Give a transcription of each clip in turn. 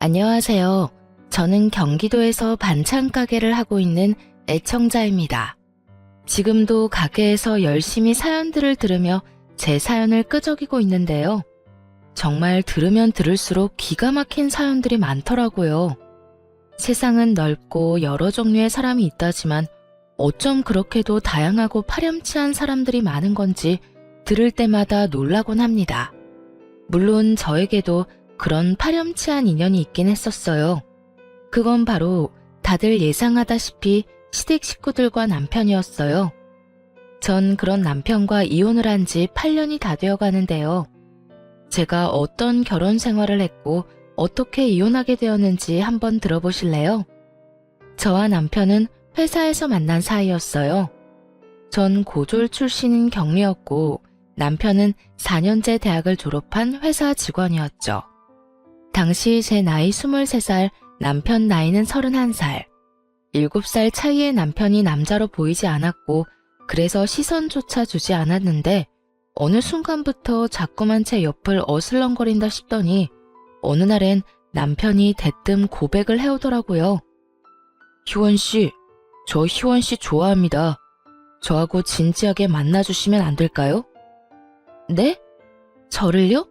안녕하세요. 저는 경기도에서 반찬 가게를 하고 있는 애청자입니다. 지금도 가게에서 열심히 사연들을 들으며 제 사연을 끄적이고 있는데요. 정말 들으면 들을수록 기가 막힌 사연들이 많더라고요. 세상은 넓고 여러 종류의 사람이 있다지만 어쩜 그렇게도 다양하고 파렴치한 사람들이 많은 건지 들을 때마다 놀라곤 합니다. 물론 저에게도 그런 파렴치한 인연이 있긴 했었어요. 그건 바로 다들 예상하다시피 시댁 식구들과 남편이었어요. 전 그런 남편과 이혼을 한 지 8년이 다 되어 가는데요. 제가 어떤 결혼 생활을 했고 어떻게 이혼하게 되었는지 한번 들어보실래요? 저와 남편은 회사에서 만난 사이였어요. 전 고졸 출신인 경리였고 남편은 4년제 대학을 졸업한 회사 직원이었죠. 당시 제 나이 23살, 남편 나이는 31살. 7살 차이의 남편이 남자로 보이지 않았고 그래서 시선조차 주지 않았는데 어느 순간부터 자꾸만 제 옆을 어슬렁거린다 싶더니 어느 날엔 남편이 대뜸 고백을 해오더라고요. 희원씨, 저 희원씨 좋아합니다. 저하고 진지하게 만나주시면 안 될까요? 네? 저를요?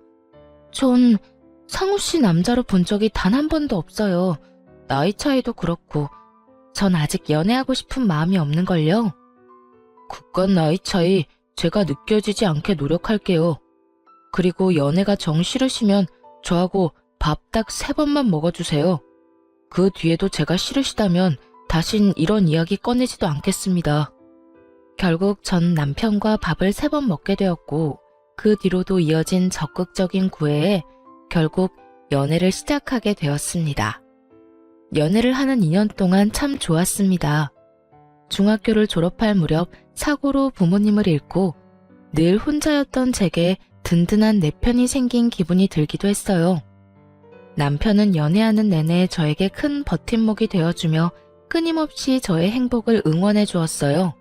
전 상우씨 남자로 본 적이 단 한 번도 없어요. 나이 차이도 그렇고 전 아직 연애하고 싶은 마음이 없는걸요. 그깟 나이 차이 제가 느껴지지 않게 노력할게요. 그리고 연애가 정 싫으시면 저하고 밥 딱 3번만 먹어주세요. 그 뒤에도 제가 싫으시다면 다신 이런 이야기 꺼내지도 않겠습니다. 결국 전 남편과 밥을 3번 먹게 되었고 그 뒤로도 이어진 적극적인 구애에 결국 연애를 시작하게 되었습니다. 연애를 하는 2년 동안 참 좋았습니다. 중학교를 졸업할 무렵 사고로 부모님을 잃고 늘 혼자였던 제게 든든한 내 편이 생긴 기분이 들기도 했어요. 남편은 연애하는 내내 저에게 큰 버팀목이 되어주며 끊임없이 저의 행복을 응원해 주었어요.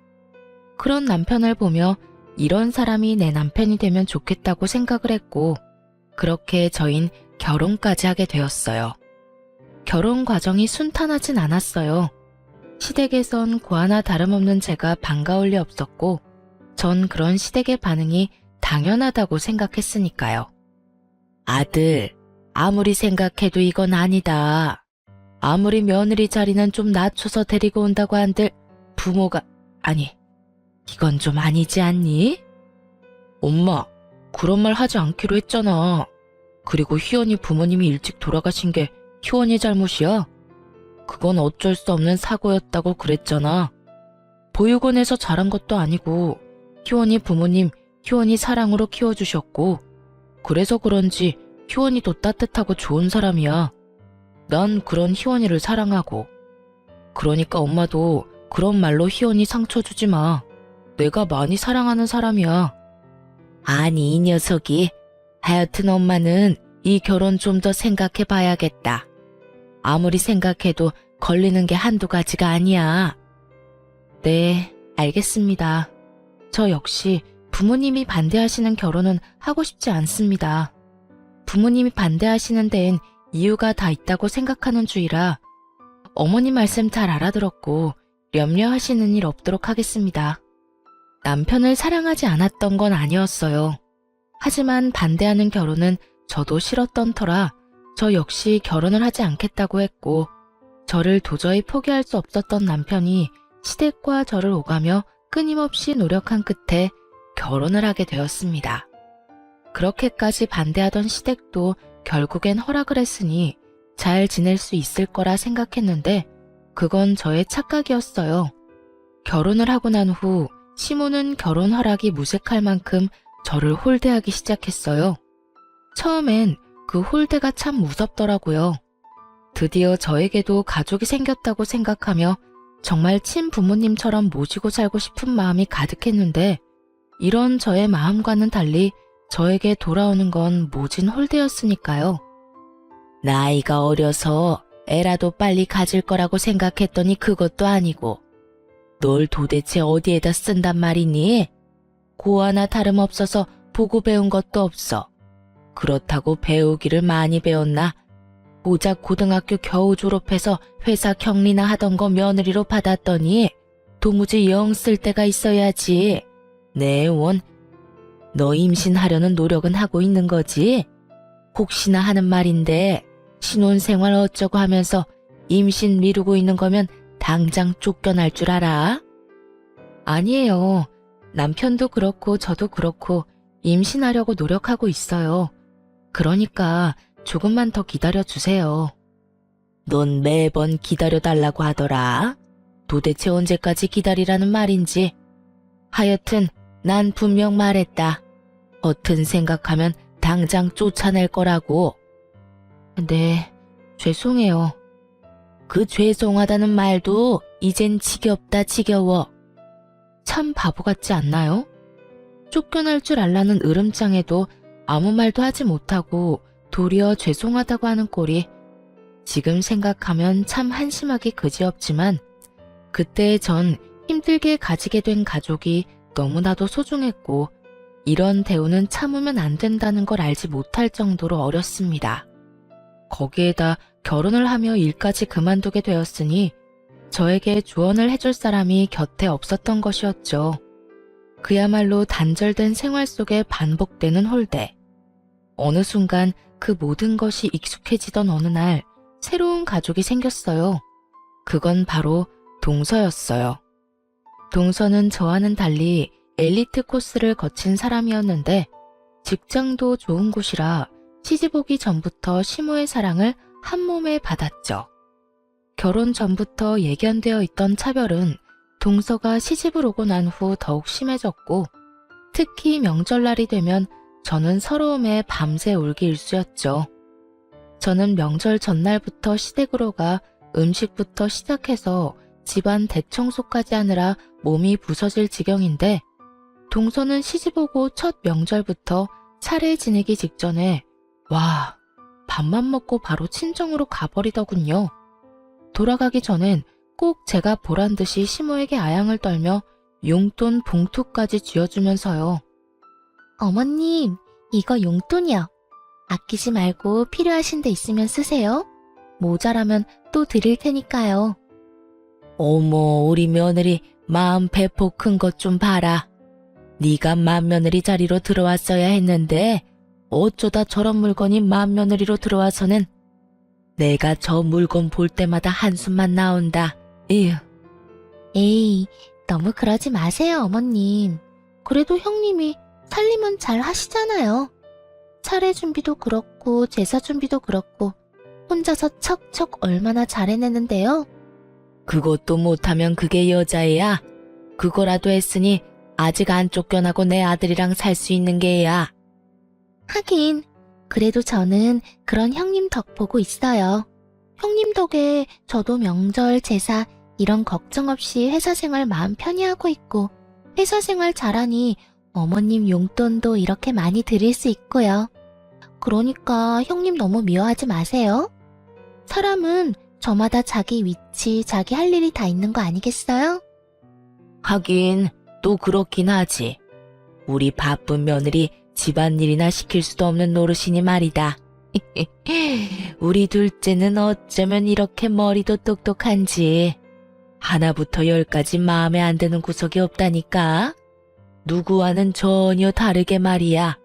그런 남편을 보며 이런 사람이 내 남편이 되면 좋겠다고 생각을 했고 그렇게 저흰 결혼까지 하게 되었어요. 결혼 과정이 순탄하진 않았어요. 시댁에선 고아나 다름없는 제가 반가울 리 없었고 전 그런 시댁의 반응이 당연하다고 생각했으니까요. 아들, 아무리 생각해도 이건 아니다. 아무리 며느리 자리는 좀 낮춰서 데리고 온다고 한들 부모가 아니, 이건 좀 아니지 않니? 엄마, 그런 말 하지 않기로 했잖아. 그리고 희원이 부모님이 일찍 돌아가신 게 희원이 잘못이야? 그건 어쩔 수 없는 사고였다고 그랬잖아. 보육원에서 자란 것도 아니고 희원이 부모님 희원이 사랑으로 키워주셨고 그래서 그런지 희원이도 따뜻하고 좋은 사람이야. 난 그런 희원이를 사랑하고. 그러니까 엄마도 그런 말로 희원이 상처 주지 마. 내가 많이 사랑하는 사람이야. 아니 이 녀석이. 하여튼 엄마는 이 결혼 좀 더 생각해 봐야겠다. 아무리 생각해도 걸리는 게 한두 가지가 아니야. 네, 알겠습니다. 저 역시 부모님이 반대하시는 결혼은 하고 싶지 않습니다. 부모님이 반대하시는 데엔 이유가 다 있다고 생각하는 주의라 어머니 말씀 잘 알아들었고 염려하시는 일 없도록 하겠습니다. 남편을 사랑하지 않았던 건 아니었어요. 하지만 반대하는 결혼은 저도 싫었던 터라 저 역시 결혼을 하지 않겠다고 했고 저를 도저히 포기할 수 없었던 남편이 시댁과 저를 오가며 끊임없이 노력한 끝에 결혼을 하게 되었습니다. 그렇게까지 반대하던 시댁도 결국엔 허락을 했으니 잘 지낼 수 있을 거라 생각했는데 그건 저의 착각이었어요. 결혼을 하고 난 후 시모는 결혼 허락이 무색할 만큼 저를 홀대하기 시작했어요. 처음엔 그 홀대가 참 무섭더라고요. 드디어 저에게도 가족이 생겼다고 생각하며 정말 친부모님처럼 모시고 살고 싶은 마음이 가득했는데 이런 저의 마음과는 달리 저에게 돌아오는 건 모진 홀대였으니까요. 나이가 어려서 애라도 빨리 가질 거라고 생각했더니 그것도 아니고 널 도대체 어디에다 쓴단 말이니? 고아나 다름없어서 보고 배운 것도 없어. 그렇다고 배우기를 많이 배웠나? 고작 고등학교 겨우 졸업해서 회사 격리나 하던 거 며느리로 받았더니 도무지 영 쓸 데가 있어야지. 네, 원. 너 임신하려는 노력은 하고 있는 거지? 혹시나 하는 말인데 신혼생활 어쩌고 하면서 임신 미루고 있는 거면 당장 쫓겨날 줄 알아? 아니에요. 남편도 그렇고 저도 그렇고 임신하려고 노력하고 있어요. 그러니까 조금만 더 기다려주세요. 넌 매번 기다려달라고 하더라. 도대체 언제까지 기다리라는 말인지. 하여튼 난 분명 말했다. 허튼 생각하면 당장 쫓아낼 거라고. 네, 죄송해요. 그 죄송하다는 말도 이젠 지겹다 지겨워. 참 바보 같지 않나요? 쫓겨날 줄 알라는 으름장에도 아무 말도 하지 못하고 도리어 죄송하다고 하는 꼴이 지금 생각하면 참 한심하기 그지없지만 그때 전 힘들게 가지게 된 가족이 너무나도 소중했고 이런 대우는 참으면 안 된다는 걸 알지 못할 정도로 어렸습니다. 거기에다 결혼을 하며 일까지 그만두게 되었으니 저에게 조언을 해줄 사람이 곁에 없었던 것이었죠. 그야말로 단절된 생활 속에 반복되는 홀대. 어느 순간 그 모든 것이 익숙해지던 어느 날 새로운 가족이 생겼어요. 그건 바로 동서였어요. 동서는 저와는 달리 엘리트 코스를 거친 사람이었는데 직장도 좋은 곳이라 시집 오기 전부터 시모의 사랑을 한 몸에 받았죠. 결혼 전부터 예견되어 있던 차별은 동서가 시집을 오고 난 후 더욱 심해졌고 특히 명절날이 되면 저는 서러움에 밤새 울기 일쑤였죠. 저는 명절 전날부터 시댁으로 가 음식부터 시작해서 집안 대청소까지 하느라 몸이 부서질 지경인데 동서는 시집 오고 첫 명절부터 차례 지내기 직전에 와, 밥만 먹고 바로 친정으로 가버리더군요. 돌아가기 전엔 꼭 제가 보란 듯이 시모에게 아양을 떨며 용돈 봉투까지 쥐어주면서요. 어머님, 이거 용돈이요. 아끼지 말고 필요하신 데 있으면 쓰세요. 모자라면 또 드릴 테니까요. 어머, 우리 며느리 마음 배포 큰 것 좀 봐라. 네가 맏며느리 자리로 들어왔어야 했는데 어쩌다 저런 물건이 맏며느리로 들어와서는 내가 저 물건 볼 때마다 한숨만 나온다. 에휴. 에이, 너무 그러지 마세요, 어머님. 그래도 형님이 살림은 잘 하시잖아요. 차례 준비도 그렇고 제사 준비도 그렇고 혼자서 척척 얼마나 잘 해내는데요. 그것도 못하면 그게 여자애야. 그거라도 했으니 아직 안 쫓겨나고 내 아들이랑 살 수 있는 게야. 하긴 그래도 저는 그런 형님 덕 보고 있어요. 형님 덕에 저도 명절, 제사 이런 걱정 없이 회사 생활 마음 편히 하고 있고 회사 생활 잘하니 어머님 용돈도 이렇게 많이 드릴 수 있고요. 그러니까 형님 너무 미워하지 마세요. 사람은 저마다 자기 위치, 자기 할 일이 다 있는 거 아니겠어요? 하긴 또 그렇긴 하지. 우리 바쁜 며느리 집안일이나 시킬 수도 없는 노릇이니 말이다. 우리 둘째는 어쩌면 이렇게 머리도 똑똑한지. 하나부터 열까지 마음에 안 드는 구석이 없다니까. 누구와는 전혀 다르게 말이야.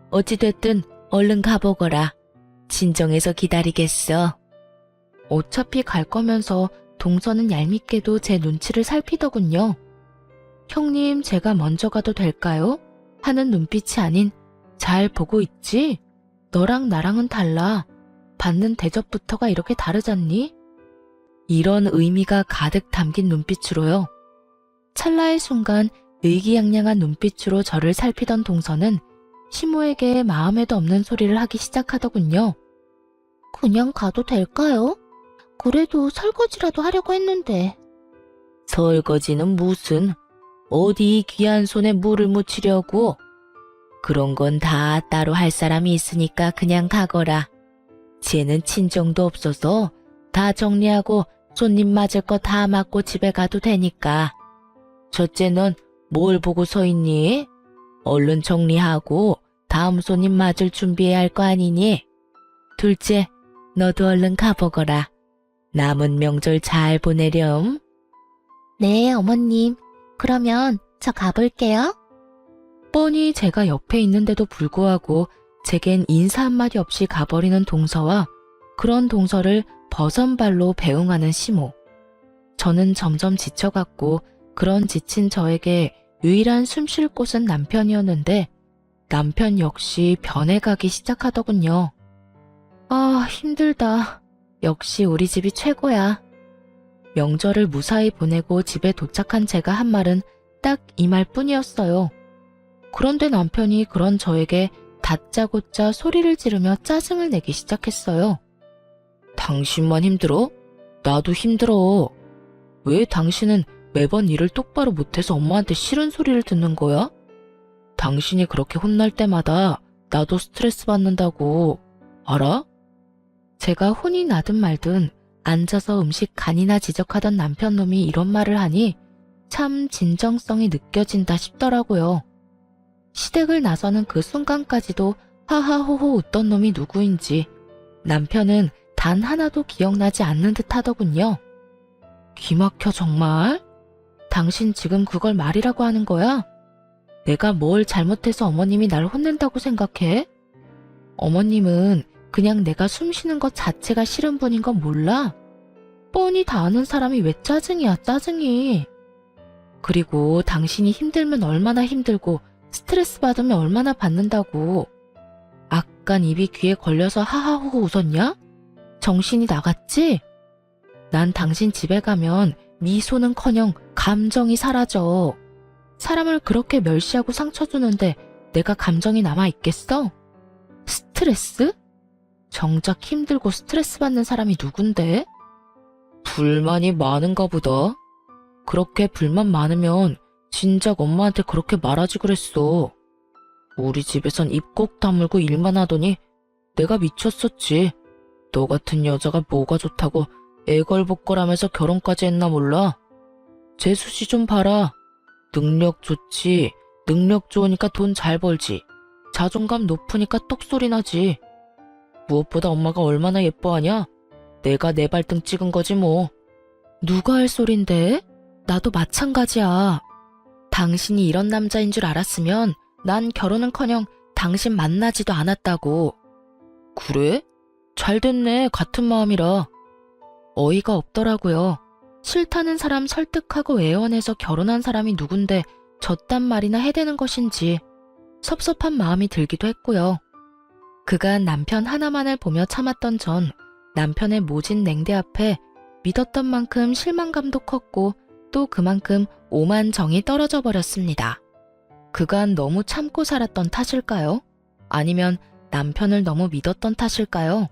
어찌됐든 얼른 가보거라. 진정해서 기다리겠어. 어차피 갈 거면서 동서는 얄밉게도 제 눈치를 살피더군요. 형님, 제가 먼저 가도 될까요? 하는 눈빛이 아닌 잘 보고 있지? 너랑 나랑은 달라. 받는 대접부터가 이렇게 다르잖니? 이런 의미가 가득 담긴 눈빛으로요. 찰나의 순간 의기양양한 눈빛으로 저를 살피던 동서는 시모에게 마음에도 없는 소리를 하기 시작하더군요. 그냥 가도 될까요? 그래도 설거지라도 하려고 했는데. 설거지는 무슨? 어디 귀한 손에 물을 묻히려고? 그런 건 다 따로 할 사람이 있으니까 그냥 가거라. 쟤는 친정도 없어서 다 정리하고 손님 맞을 거 다 맞고 집에 가도 되니까. 첫째 넌 뭘 보고 서 있니? 얼른 정리하고 다음 손님 맞을 준비해야 할 거 아니니? 둘째, 너도 얼른 가보거라. 남은 명절 잘 보내렴. 네, 어머님. 그러면 저 가볼게요. 뻔히 제가 옆에 있는데도 불구하고 제겐 인사 한마디 없이 가버리는 동서와 그런 동서를 버선발로 배웅하는 시모. 저는 점점 지쳐갔고 그런 지친 저에게 유일한 숨 쉴 곳은 남편이었는데 남편 역시 변해가기 시작하더군요. 아, 힘들다. 역시 우리 집이 최고야. 명절을 무사히 보내고 집에 도착한 제가 한 말은 딱 이 말뿐이었어요. 그런데 남편이 그런 저에게 다짜고짜 소리를 지르며 짜증을 내기 시작했어요. 당신만 힘들어? 나도 힘들어. 왜 당신은 매번 일을 똑바로 못해서 엄마한테 싫은 소리를 듣는 거야? 당신이 그렇게 혼날 때마다 나도 스트레스 받는다고. 알아? 제가 혼이 나든 말든 앉아서 음식 간이나 지적하던 남편 놈이 이런 말을 하니 참 진정성이 느껴진다 싶더라고요. 시댁을 나서는 그 순간까지도 하하호호 웃던 놈이 누구인지 남편은 단 하나도 기억나지 않는 듯 하더군요. 기막혀 정말? 당신 지금 그걸 말이라고 하는 거야? 내가 뭘 잘못해서 어머님이 날 혼낸다고 생각해? 어머님은 그냥 내가 숨 쉬는 것 자체가 싫은 분인 건 몰라? 뻔히 다 아는 사람이 왜 짜증이야, 짜증이. 그리고 당신이 힘들면 얼마나 힘들고 스트레스 받으면 얼마나 받는다고. 아깐 입이 귀에 걸려서 하하호호 웃었냐? 정신이 나갔지? 난 당신 집에 가면 미소는커녕 감정이 사라져. 사람을 그렇게 멸시하고 상처 주는데 내가 감정이 남아있겠어? 스트레스? 정작 힘들고 스트레스 받는 사람이 누군데? 불만이 많은가 보다. 그렇게 불만 많으면 진작 엄마한테 그렇게 말하지 그랬어. 우리 집에선 입 꼭 다물고 일만 하더니 내가 미쳤었지. 너 같은 여자가 뭐가 좋다고 애걸복걸하면서 결혼까지 했나 몰라. 재수씨 좀 봐라. 능력 좋지. 능력 좋으니까 돈 잘 벌지. 자존감 높으니까 똑소리 나지. 무엇보다 엄마가 얼마나 예뻐하냐? 내가 내 발등 찍은 거지 뭐. 누가 할 소린데? 나도 마찬가지야. 당신이 이런 남자인 줄 알았으면 난 결혼은커녕 당신 만나지도 않았다고. 그래? 잘 됐네. 같은 마음이라. 어이가 없더라고요. 싫다는 사람 설득하고 애원해서 결혼한 사람이 누군데 저딴 말이나 해대는 것인지 섭섭한 마음이 들기도 했고요. 그간 남편 하나만을 보며 참았던 전 남편의 모진 냉대 앞에 믿었던 만큼 실망감도 컸고 또 그만큼 오만 정이 떨어져 버렸습니다. 그간 너무 참고 살았던 탓일까요? 아니면 남편을 너무 믿었던 탓일까요?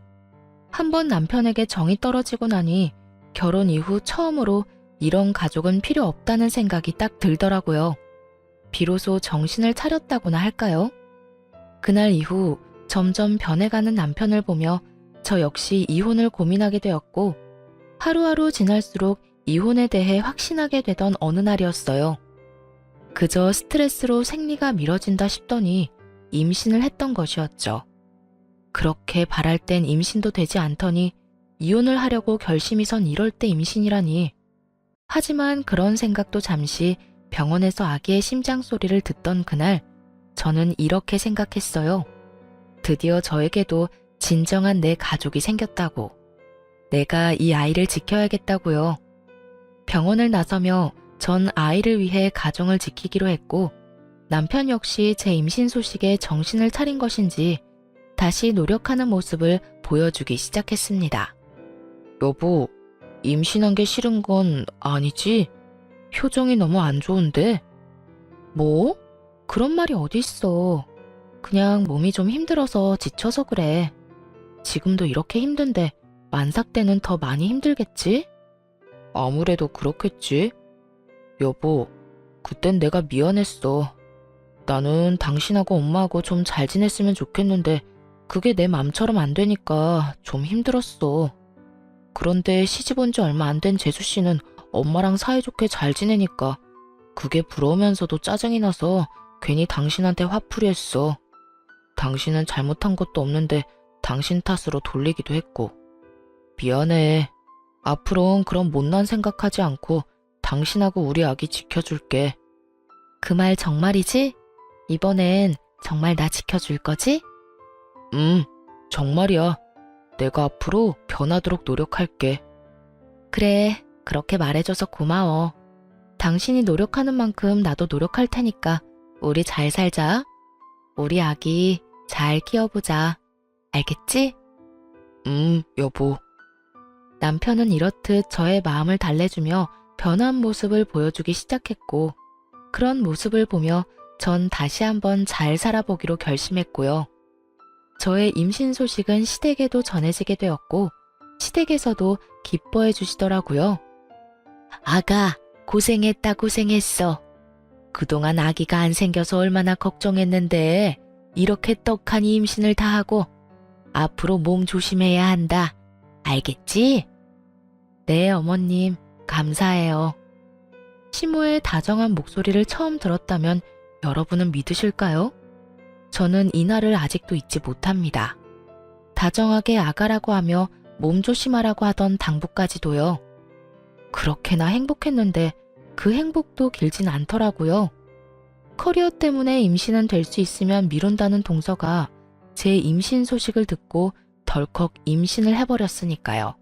한번 남편에게 정이 떨어지고 나니 결혼 이후 처음으로 이런 가족은 필요 없다는 생각이 딱 들더라고요. 비로소 정신을 차렸다고나 할까요? 그날 이후 점점 변해가는 남편을 보며 저 역시 이혼을 고민하게 되었고 하루하루 지날수록 이혼에 대해 확신하게 되던 어느 날이었어요. 그저 스트레스로 생리가 미뤄진다 싶더니 임신을 했던 것이었죠. 그렇게 바랄 땐 임신도 되지 않더니 이혼을 하려고 결심이 선 이럴 때 임신이라니. 하지만 그런 생각도 잠시 병원에서 아기의 심장 소리를 듣던 그날 저는 이렇게 생각했어요. 드디어 저에게도 진정한 내 가족이 생겼다고. 내가 이 아이를 지켜야겠다고요. 병원을 나서며 전 아이를 위해 가정을 지키기로 했고 남편 역시 제 임신 소식에 정신을 차린 것인지 다시 노력하는 모습을 보여주기 시작했습니다. 여보, 임신한 게 싫은 건 아니지? 표정이 너무 안 좋은데? 뭐? 그런 말이 어딨어. 그냥 몸이 좀 힘들어서 지쳐서 그래. 지금도 이렇게 힘든데 만삭 때는 더 많이 힘들겠지? 아무래도 그렇겠지. 여보, 그땐 내가 미안했어. 나는 당신하고 엄마하고 좀 잘 지냈으면 좋겠는데 그게 내 맘처럼 안 되니까 좀 힘들었어. 그런데 시집 온 지 얼마 안 된 재수씨는 엄마랑 사이좋게 잘 지내니까 그게 부러우면서도 짜증이 나서 괜히 당신한테 화풀이 했어. 당신은 잘못한 것도 없는데 당신 탓으로 돌리기도 했고. 미안해. 앞으론 그런 못난 생각하지 않고 당신하고 우리 아기 지켜줄게. 그 말 정말이지? 이번엔 정말 나 지켜줄 거지? 정말이야. 내가 앞으로 변하도록 노력할게. 그래, 그렇게 말해줘서 고마워. 당신이 노력하는 만큼 나도 노력할 테니까 우리 잘 살자. 우리 아기 잘 키워보자. 알겠지? 여보. 남편은 이렇듯 저의 마음을 달래주며 변한 모습을 보여주기 시작했고, 그런 모습을 보며 전 다시 한번 잘 살아보기로 결심했고요. 저의 임신 소식은 시댁에도 전해지게 되었고, 시댁에서도 기뻐해 주시더라고요. 아가, 고생했다 고생했어. 그동안 아기가 안 생겨서 얼마나 걱정했는데 이렇게 떡하니 임신을 다 하고 앞으로 몸 조심해야 한다. 알겠지? 네, 어머님. 감사해요. 시모의 다정한 목소리를 처음 들었다면 여러분은 믿으실까요? 저는 이날을 아직도 잊지 못합니다. 다정하게 아가라고 하며 몸 조심하라고 하던 당부까지도요. 그렇게나 행복했는데 그 행복도 길진 않더라고요. 커리어 때문에 임신은 될 수 있으면 미룬다는 동서가 제 임신 소식을 듣고 덜컥 임신을 해버렸으니까요.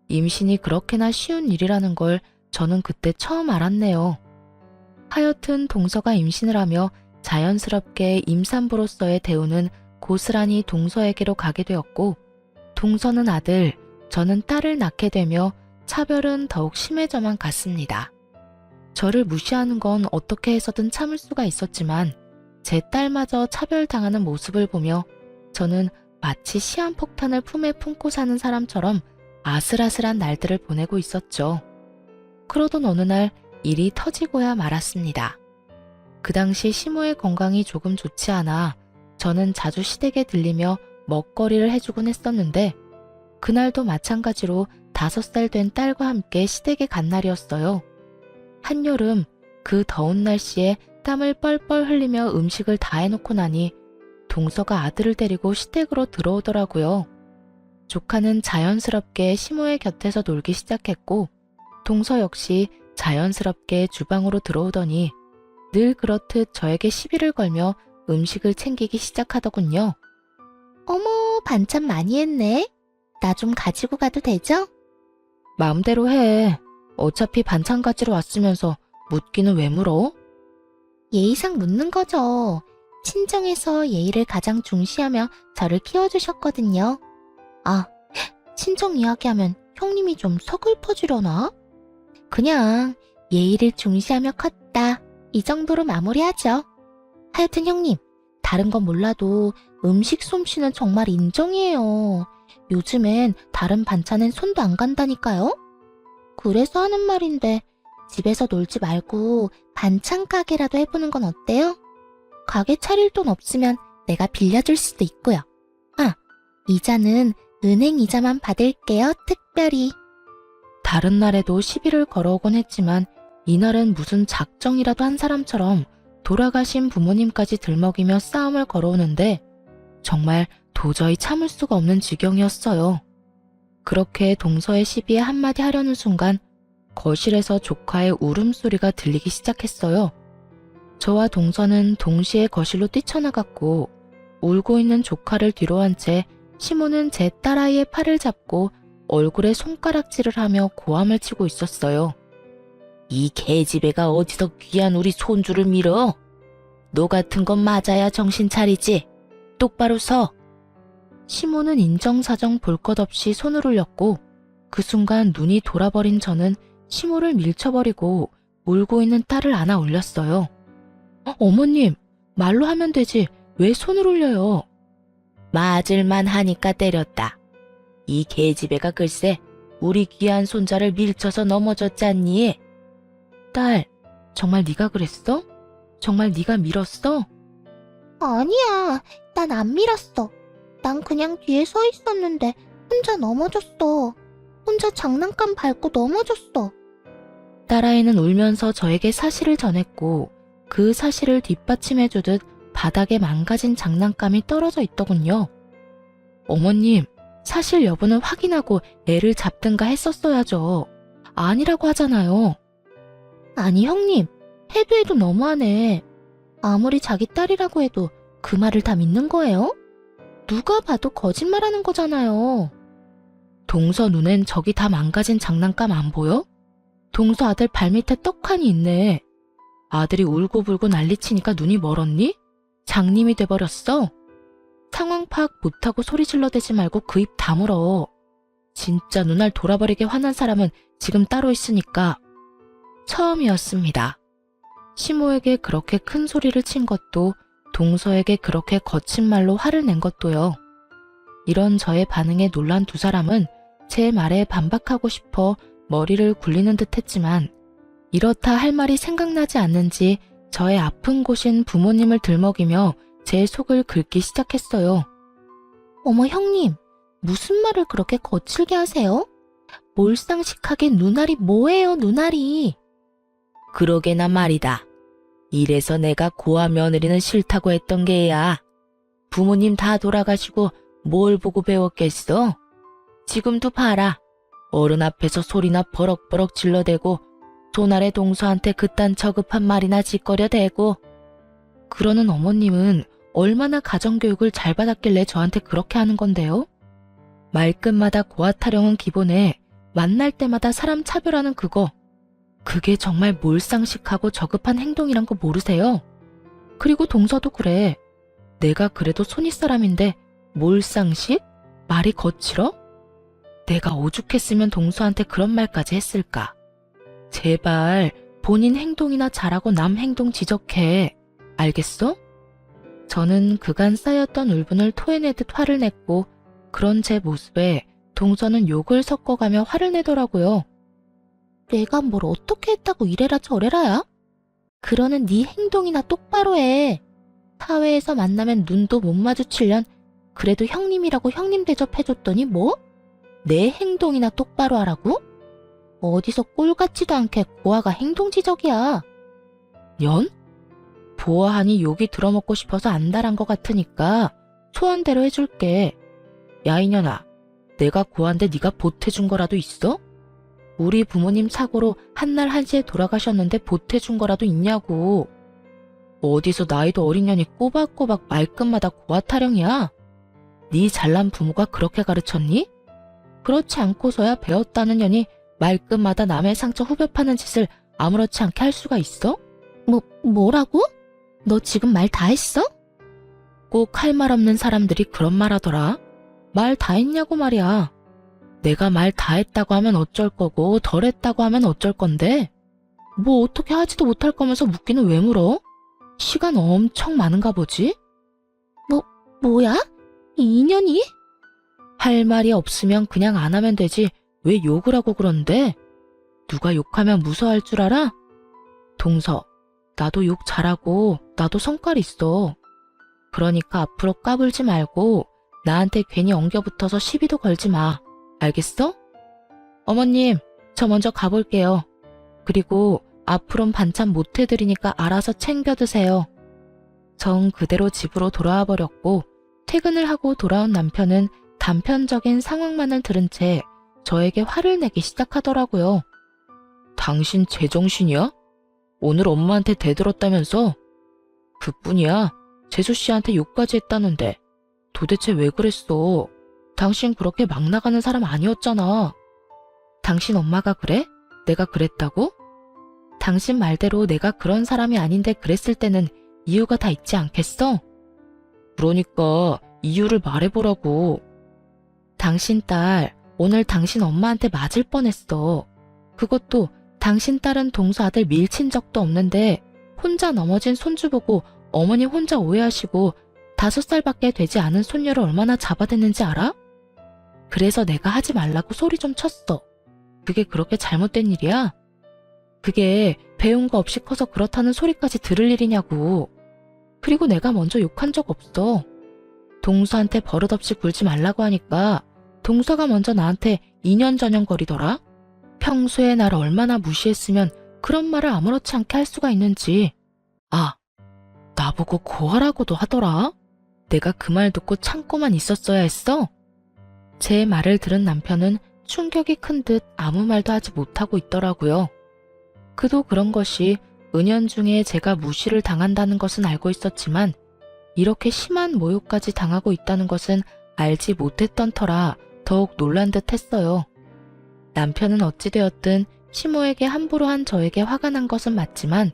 임신이 그렇게나 쉬운 일이라는 걸 저는 그때 처음 알았네요. 하여튼 동서가 임신을 하며 자연스럽게 임산부로서의 대우는 고스란히 동서에게로 가게 되었고, 동서는 아들, 저는 딸을 낳게 되며 차별은 더욱 심해져만 갔습니다. 저를 무시하는 건 어떻게 해서든 참을 수가 있었지만 제 딸마저 차별당하는 모습을 보며 저는 마치 시한폭탄을 품에 품고 사는 사람처럼 아슬아슬한 날들을 보내고 있었죠. 그러던 어느 날 일이 터지고야 말았습니다. 그 당시 시모의 건강이 조금 좋지 않아 저는 자주 시댁에 들리며 먹거리를 해주곤 했었는데, 그날도 마찬가지로 5살 된 딸과 함께 시댁에 간 날이었어요. 한여름 그 더운 날씨에 땀을 뻘뻘 흘리며 음식을 다 해놓고 나니 동서가 아들을 데리고 시댁으로 들어오더라고요. 조카는 자연스럽게 시모의 곁에서 놀기 시작했고, 동서 역시 자연스럽게 주방으로 들어오더니 늘 그렇듯 저에게 시비를 걸며 음식을 챙기기 시작하더군요. 어머, 반찬 많이 했네. 나 좀 가지고 가도 되죠? 마음대로 해. 어차피 반찬 가지러 왔으면서 묻기는 왜 물어? 예의상 묻는 거죠. 친정에서 예의를 가장 중시하며 저를 키워주셨거든요. 아, 친정 이야기하면 형님이 좀 서글퍼지려나? 그냥 예의를 중시하며 컸다. 이 정도로 마무리하죠. 하여튼 형님, 다른 건 몰라도 음식 솜씨는 정말 인정이에요. 요즘엔 다른 반찬엔 손도 안 간다니까요? 그래서 하는 말인데 집에서 놀지 말고 반찬 가게라도 해보는 건 어때요? 가게 차릴 돈 없으면 내가 빌려줄 수도 있고요. 아, 이자는 은행 이자만 받을게요, 특별히. 다른 날에도 시비를 걸어오곤 했지만 이날은 무슨 작정이라도 한 사람처럼 돌아가신 부모님까지 들먹이며 싸움을 걸어오는데 정말 도저히 참을 수가 없는 지경이었어요. 그렇게 동서의 시비에 한마디 하려는 순간 거실에서 조카의 울음소리가 들리기 시작했어요. 저와 동서는 동시에 거실로 뛰쳐나갔고, 울고 있는 조카를 뒤로 한 채 시모는 제 딸아이의 팔을 잡고 얼굴에 손가락질을 하며 고함을 치고 있었어요. 이 개집애가 어디서 귀한 우리 손주를 밀어? 너 같은 건 맞아야 정신 차리지. 똑바로 서. 시모는 인정사정 볼 것 없이 손을 올렸고, 그 순간 눈이 돌아버린 저는 시모를 밀쳐버리고 울고 있는 딸을 안아 올렸어요. 어머님, 말로 하면 되지 왜 손을 올려요? 맞을만 하니까 때렸다. 이 개집애가 글쎄 우리 귀한 손자를 밀쳐서 넘어졌잖니. 딸, 정말 네가 그랬어? 정말 네가 밀었어? 아니야, 난 안 밀었어. 난 그냥 뒤에 서 있었는데 혼자 넘어졌어. 혼자 장난감 밟고 넘어졌어. 딸아이는 울면서 저에게 사실을 전했고, 그 사실을 뒷받침해주듯 바닥에 망가진 장난감이 떨어져 있더군요. 어머님, 사실 여부는 확인하고 애를 잡든가 했었어야죠. 아니라고 하잖아요. 아니 형님, 해도 해도 너무하네. 아무리 자기 딸이라고 해도 그 말을 다 믿는 거예요? 누가 봐도 거짓말하는 거잖아요. 동서 눈엔 저기 다 망가진 장난감 안 보여? 동서 아들 발밑에 떡하니 있네. 아들이 울고불고 난리치니까 눈이 멀었니? 장님이 돼버렸어. 상황 파악 못하고 소리 질러대지 말고 그 입 다물어. 진짜 눈알 돌아버리게 화난 사람은 지금 따로 있으니까. 처음이었습니다. 시모에게 그렇게 큰 소리를 친 것도, 동서에게 그렇게 거친 말로 화를 낸 것도요. 이런 저의 반응에 놀란 두 사람은 제 말에 반박하고 싶어 머리를 굴리는 듯 했지만, 이렇다 할 말이 생각나지 않는지 저의 아픈 곳인 부모님을 들먹이며 제 속을 긁기 시작했어요. 어머 형님, 무슨 말을 그렇게 거칠게 하세요? 몰상식하게 눈알이 뭐예요, 눈알이? 그러게나 말이다. 이래서 내가 고아 며느리는 싫다고 했던 게야. 부모님 다 돌아가시고 뭘 보고 배웠겠어? 지금도 봐라. 어른 앞에서 소리나 버럭버럭 질러대고 손아래 동서한테 그딴 저급한 말이나 짓거려 대고. 그러는 어머님은 얼마나 가정교육을 잘 받았길래 저한테 그렇게 하는 건데요? 말끝마다 고아 타령은 기본에 만날 때마다 사람 차별하는 그거. 그게 정말 몰상식하고 저급한 행동이란 거 모르세요? 그리고 동서도 그래. 내가 그래도 손윗사람인데 몰상식? 말이 거칠어? 내가 오죽했으면 동서한테 그런 말까지 했을까? 제발 본인 행동이나 잘하고 남 행동 지적해. 알겠어? 저는 그간 쌓였던 울분을 토해내듯 화를 냈고, 그런 제 모습에 동서는 욕을 섞어가며 화를 내더라고요. 내가 뭘 어떻게 했다고 이래라 저래라야? 그러는 네 행동이나 똑바로 해. 사회에서 만나면 눈도 못 마주치련 그래도 형님이라고 형님 대접해줬더니 뭐? 내 행동이나 똑바로 하라고? 어디서 꼴 같지도 않게 고아가 행동 지적이야. 연? 보아하니 욕이 들어먹고 싶어서 안달한 것 같으니까 소원대로 해줄게. 야 이년아, 내가 고아인데 네가 보태준 거라도 있어? 우리 부모님 사고로 한날 한시에 돌아가셨는데 보태준 거라도 있냐고. 어디서 나이도 어린 년이 꼬박꼬박 말끝마다 고아 타령이야? 네 잘난 부모가 그렇게 가르쳤니? 그렇지 않고서야 배웠다는 년이 말끝마다 남의 상처 후벼 파는 짓을 아무렇지 않게 할 수가 있어? 뭐라고? 너 지금 말 다 했어? 꼭 할 말 없는 사람들이 그런 말 하더라. 말 다 했냐고 말이야. 내가 말 다 했다고 하면 어쩔 거고 덜 했다고 하면 어쩔 건데? 뭐 어떻게 하지도 못할 거면서 묻기는 왜 물어? 시간 엄청 많은가 보지? 뭐야? 이 인연이? 할 말이 없으면 그냥 안 하면 되지 왜 욕을 하고 그런데? 누가 욕하면 무서워할 줄 알아? 동서, 나도 욕 잘하고 나도 성깔 있어. 그러니까 앞으로 까불지 말고 나한테 괜히 엉겨붙어서 시비도 걸지 마. 알겠어? 어머님, 저 먼저 가볼게요. 그리고 앞으론 반찬 못 해드리니까 알아서 챙겨 드세요. 정 그대로 집으로 돌아와 버렸고, 퇴근을 하고 돌아온 남편은 단편적인 상황만을 들은 채 저에게 화를 내기 시작하더라고요. 당신 제정신이야? 오늘 엄마한테 대들었다면서? 그뿐이야. 재수씨한테 욕까지 했다는데 도대체 왜 그랬어? 당신 그렇게 막 나가는 사람 아니었잖아. 당신 엄마가 그래? 내가 그랬다고? 당신 말대로 내가 그런 사람이 아닌데 그랬을 때는 이유가 다 있지 않겠어? 그러니까 이유를 말해보라고. 당신 딸 오늘 당신 엄마한테 맞을 뻔했어. 그것도 당신 딸은 동서 아들 밀친 적도 없는데 혼자 넘어진 손주 보고 어머니 혼자 오해하시고 5살밖에 되지 않은 손녀를 얼마나 잡아댔는지 알아? 그래서 내가 하지 말라고 소리 좀 쳤어. 그게 그렇게 잘못된 일이야? 그게 배운 거 없이 커서 그렇다는 소리까지 들을 일이냐고. 그리고 내가 먼저 욕한 적 없어. 동서한테 버릇없이 굴지 말라고 하니까 동서가 먼저 나한테 이년저년거리더라. 평소에 날 얼마나 무시했으면 그런 말을 아무렇지 않게 할 수가 있는지. 아, 나보고 고하라고도 하더라. 내가 그 말 듣고 참고만 있었어야 했어? 제 말을 들은 남편은 충격이 큰 듯 아무 말도 하지 못하고 있더라고요. 그도 그런 것이 은연중에 제가 무시를 당한다는 것은 알고 있었지만 이렇게 심한 모욕까지 당하고 있다는 것은 알지 못했던 터라 더욱 놀란 듯 했어요. 남편은 어찌되었든 시모에게 함부로 한 저에게 화가 난 것은 맞지만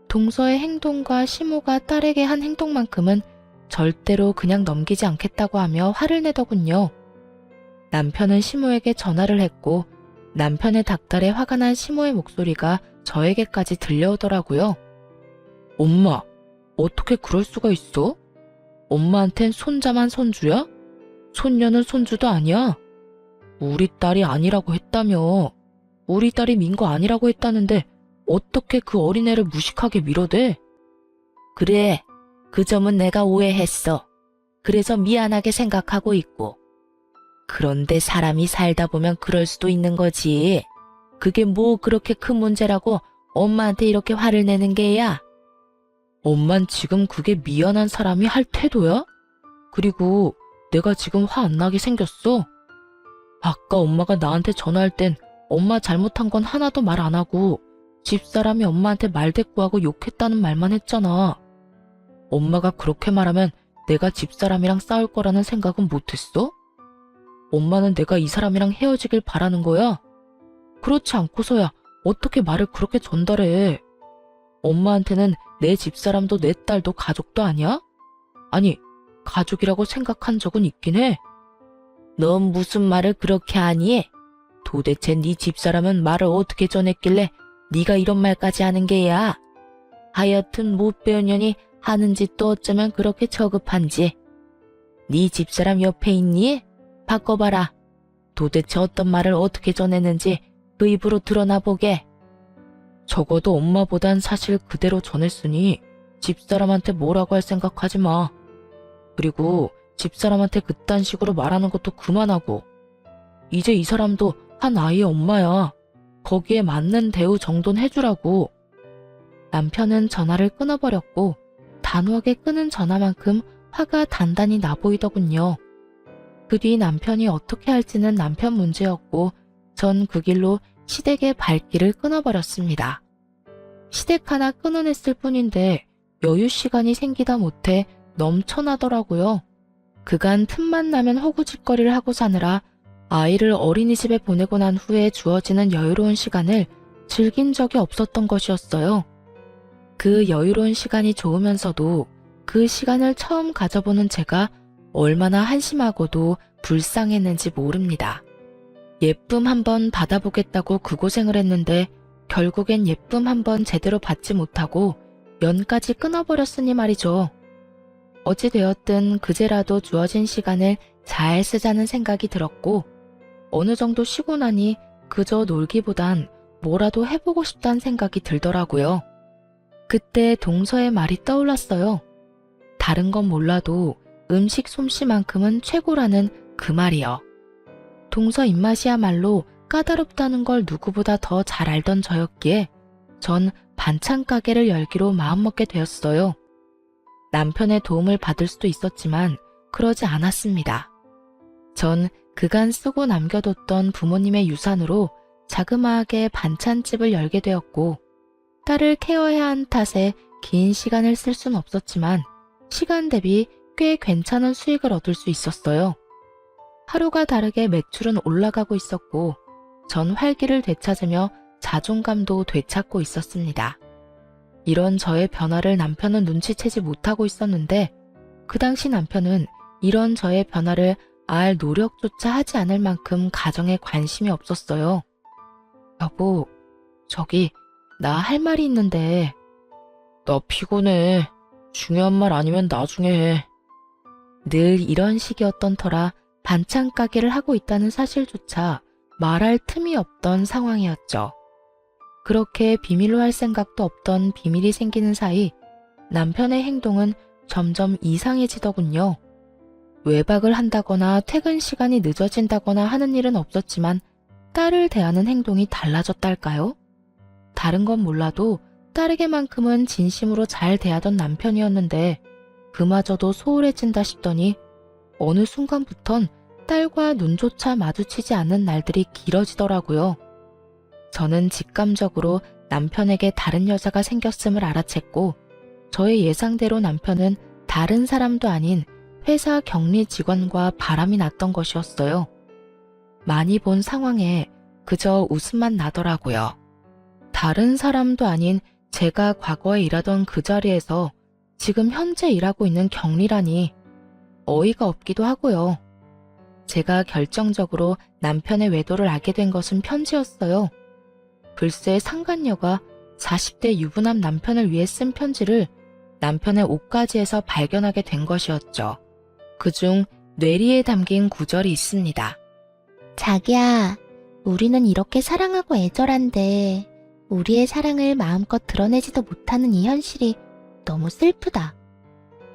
동서의 행동과 시모가 딸에게 한 행동만큼은 절대로 그냥 넘기지 않겠다고 하며 화를 내더군요. 남편은 시모에게 전화를 했고 남편의 닭달에 화가 난 시모의 목소리가 저에게까지 들려오더라고요. 엄마, 어떻게 그럴 수가 있어? 엄마한텐 손자만 손주야? 손녀는 손주도 아니야? 우리 딸이 아니라고 했다며. 우리 딸이 민 거 아니라고 했다는데 어떻게 그 어린애를 무식하게 밀어대? 그래, 그 점은 내가 오해했어. 그래서 미안하게 생각하고 있고. 그런데 사람이 살다 보면 그럴 수도 있는 거지. 그게 뭐 그렇게 큰 문제라고 엄마한테 이렇게 화를 내는 게야? 엄만 지금 그게 미안한 사람이 할 태도야? 그리고 내가 지금 화 안 나게 생겼어? 아까 엄마가 나한테 전화할 땐 엄마 잘못한 건 하나도 말 안 하고 집사람이 엄마한테 말대꾸하고 욕했다는 말만 했잖아. 엄마가 그렇게 말하면 내가 집사람이랑 싸울 거라는 생각은 못했어? 엄마는 내가 이 사람이랑 헤어지길 바라는 거야? 그렇지 않고서야 어떻게 말을 그렇게 전달해? 엄마한테는 내 집사람도 내 딸도 가족도 아니야? 아니, 가족이라고 생각한 적은 있긴 해. 넌 무슨 말을 그렇게 하니? 도대체 네 집사람은 말을 어떻게 전했길래 네가 이런 말까지 하는 게야? 하여튼 못 배운 년이 하는 짓도 어쩌면 그렇게 저급한지. 네 집사람 옆에 있니? 바꿔봐라. 도대체 어떤 말을 어떻게 전했는지 그 입으로 드러나 보게. 적어도 엄마보단 사실 그대로 전했으니 집사람한테 뭐라고 할 생각하지 마. 그리고 집사람한테 그딴 식으로 말하는 것도 그만하고. 이제 이 사람도 한 아이의 엄마야. 거기에 맞는 대우 정도는 해주라고. 남편은 전화를 끊어버렸고 단호하게 끊은 전화만큼 화가 단단히 나 보이더군요. 그 뒤 남편이 어떻게 할지는 남편 문제였고 전 그 길로 시댁의 발길을 끊어버렸습니다. 시댁 하나 끊어냈을 뿐인데 여유 시간이 생기다 못해 넘쳐나더라고요. 그간 틈만 나면 호구짓거리를 하고 사느라 아이를 어린이집에 보내고 난 후에 주어지는 여유로운 시간을 즐긴 적이 없었던 것이었어요. 그 여유로운 시간이 좋으면서도 그 시간을 처음 가져보는 제가 얼마나 한심하고도 불쌍했는지 모릅니다. 예쁨 한번 받아보겠다고 그 고생을 했는데 결국엔 예쁨 한번 제대로 받지 못하고 연까지 끊어버렸으니 말이죠. 어찌되었든 그제라도 주어진 시간을 잘 쓰자는 생각이 들었고 어느 정도 쉬고 나니 그저 놀기보단 뭐라도 해보고 싶다는 생각이 들더라고요. 그때 동서의 말이 떠올랐어요. 다른 건 몰라도 음식 솜씨만큼은 최고라는 그 말이요. 동서 입맛이야말로 까다롭다는 걸 누구보다 더 잘 알던 저였기에 전 반찬 가게를 열기로 마음먹게 되었어요. 남편의 도움을 받을 수도 있었지만 그러지 않았습니다. 전 그간 쓰고 남겨뒀던 부모님의 유산으로 자그마하게 반찬집을 열게 되었고 딸을 케어해야 한 탓에 긴 시간을 쓸 순 없었지만 시간 대비 꽤 괜찮은 수익을 얻을 수 있었어요. 하루가 다르게 매출은 올라가고 있었고 전 활기를 되찾으며 자존감도 되찾고 있었습니다. 이런 저의 변화를 남편은 눈치채지 못하고 있었는데 그 당시 남편은 이런 저의 변화를 알 노력조차 하지 않을 만큼 가정에 관심이 없었어요. 여보, 저기 나 할 말이 있는데. 나 피곤해. 중요한 말 아니면 나중에 해. 늘 이런 식이었던 터라 반찬 가게를 하고 있다는 사실조차 말할 틈이 없던 상황이었죠. 그렇게 비밀로 할 생각도 없던 비밀이 생기는 사이 남편의 행동은 점점 이상해지더군요. 외박을 한다거나 퇴근 시간이 늦어진다거나 하는 일은 없었지만 딸을 대하는 행동이 달라졌달까요? 다른 건 몰라도 딸에게만큼은 진심으로 잘 대하던 남편이었는데 그마저도 소홀해진다 싶더니 어느 순간부턴 딸과 눈조차 마주치지 않는 날들이 길어지더라고요. 저는 직감적으로 남편에게 다른 여자가 생겼음을 알아챘고 저의 예상대로 남편은 다른 사람도 아닌 회사 격리 직원과 바람이 났던 것이었어요. 많이 본 상황에 그저 웃음만 나더라고요. 다른 사람도 아닌 제가 과거에 일하던 그 자리에서 지금 현재 일하고 있는 격리라니 어이가 없기도 하고요. 제가 결정적으로 남편의 외도를 알게 된 것은 편지였어요. 글쎄 상간녀가 40대 유부남 남편을 위해 쓴 편지를 남편의 옷가지에서 발견하게 된 것이었죠. 그중 뇌리에 담긴 구절이 있습니다. 자기야, 우리는 이렇게 사랑하고 애절한데 우리의 사랑을 마음껏 드러내지도 못하는 이 현실이 너무 슬프다.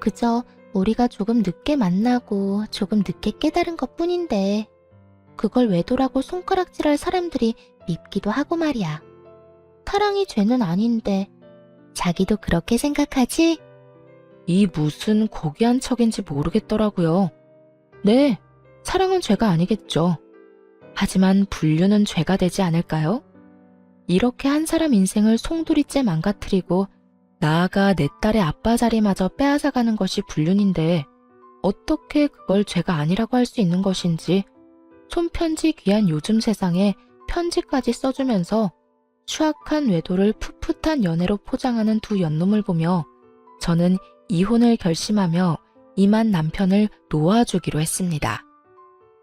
그저 우리가 조금 늦게 만나고 조금 늦게 깨달은 것뿐인데 그걸 외도라고 손가락질할 사람들이 밉기도 하고 말이야. 사랑이 죄는 아닌데 자기도 그렇게 생각하지? 이 무슨 고귀한 척인지 모르겠더라고요. 네, 사랑은 죄가 아니겠죠. 하지만 불륜은 죄가 되지 않을까요? 이렇게 한 사람 인생을 송두리째 망가뜨리고 나아가 내 딸의 아빠 자리마저 빼앗아가는 것이 불륜인데 어떻게 그걸 죄가 아니라고 할 수 있는 것인지 손편지 귀한 요즘 세상에 편지까지 써주면서 추악한 외도를 풋풋한 연애로 포장하는 두 연놈을 보며 저는 이혼을 결심하며 이만 남편을 놓아주기로 했습니다.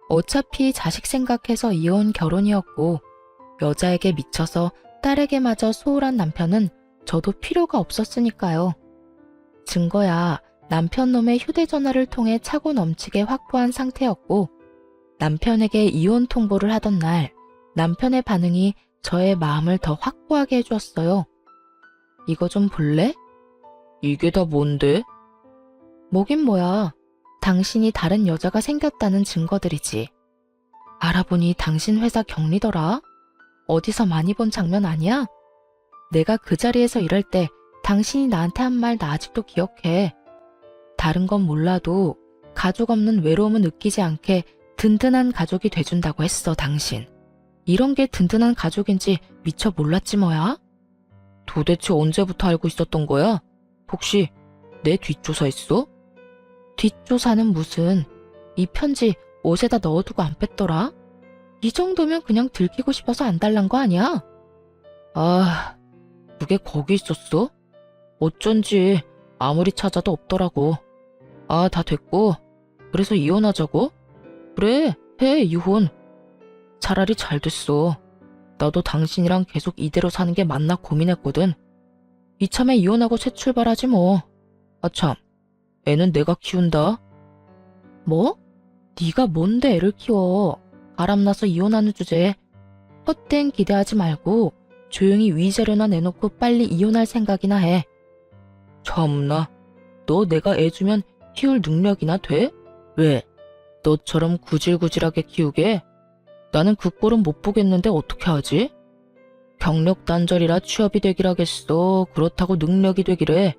어차피 자식 생각해서 이혼 결혼이었고 여자에게 미쳐서 딸에게마저 소홀한 남편은 저도 필요가 없었으니까요. 증거야 남편 놈의 휴대전화를 통해 차고 넘치게 확보한 상태였고 남편에게 이혼 통보를 하던 날 남편의 반응이 저의 마음을 더 확고하게 해주었어요. 이거 좀 볼래? 이게 다 뭔데? 뭐긴 뭐야. 당신이 다른 여자가 생겼다는 증거들이지. 알아보니 당신 회사 격리더라. 어디서 많이 본 장면 아니야? 내가 그 자리에서 일할 때 당신이 나한테 한 말 나 아직도 기억해. 다른 건 몰라도 가족 없는 외로움을 느끼지 않게 든든한 가족이 돼준다고 했어, 당신. 이런 게 든든한 가족인지 미처 몰랐지 뭐야? 도대체 언제부터 알고 있었던 거야? 혹시 내 뒷조사했어? 뒷조사는 무슨. 이 편지 옷에다 넣어두고 안 뺐더라? 이 정도면 그냥 들키고 싶어서 안 달란 거 아니야? 아, 그게 거기 있었어? 어쩐지 아무리 찾아도 없더라고. 아, 다 됐고. 그래서 이혼하자고? 그래, 해, 이혼. 차라리 잘 됐어. 나도 당신이랑 계속 이대로 사는 게 맞나 고민했거든. 이참에 이혼하고 새 출발하지 뭐. 아참, 애는 내가 키운다. 뭐? 네가 뭔데 애를 키워. 바람나서 이혼하는 주제에 헛된 기대하지 말고 조용히 위자료나 내놓고 빨리 이혼할 생각이나 해. 참나, 너 내가 애 주면 키울 능력이나 돼? 왜? 너처럼 구질구질하게 키우게? 나는 그 꼴은 못 보겠는데 어떻게 하지? 경력 단절이라 취업이 되길 하겠어. 그렇다고 능력이 되기래.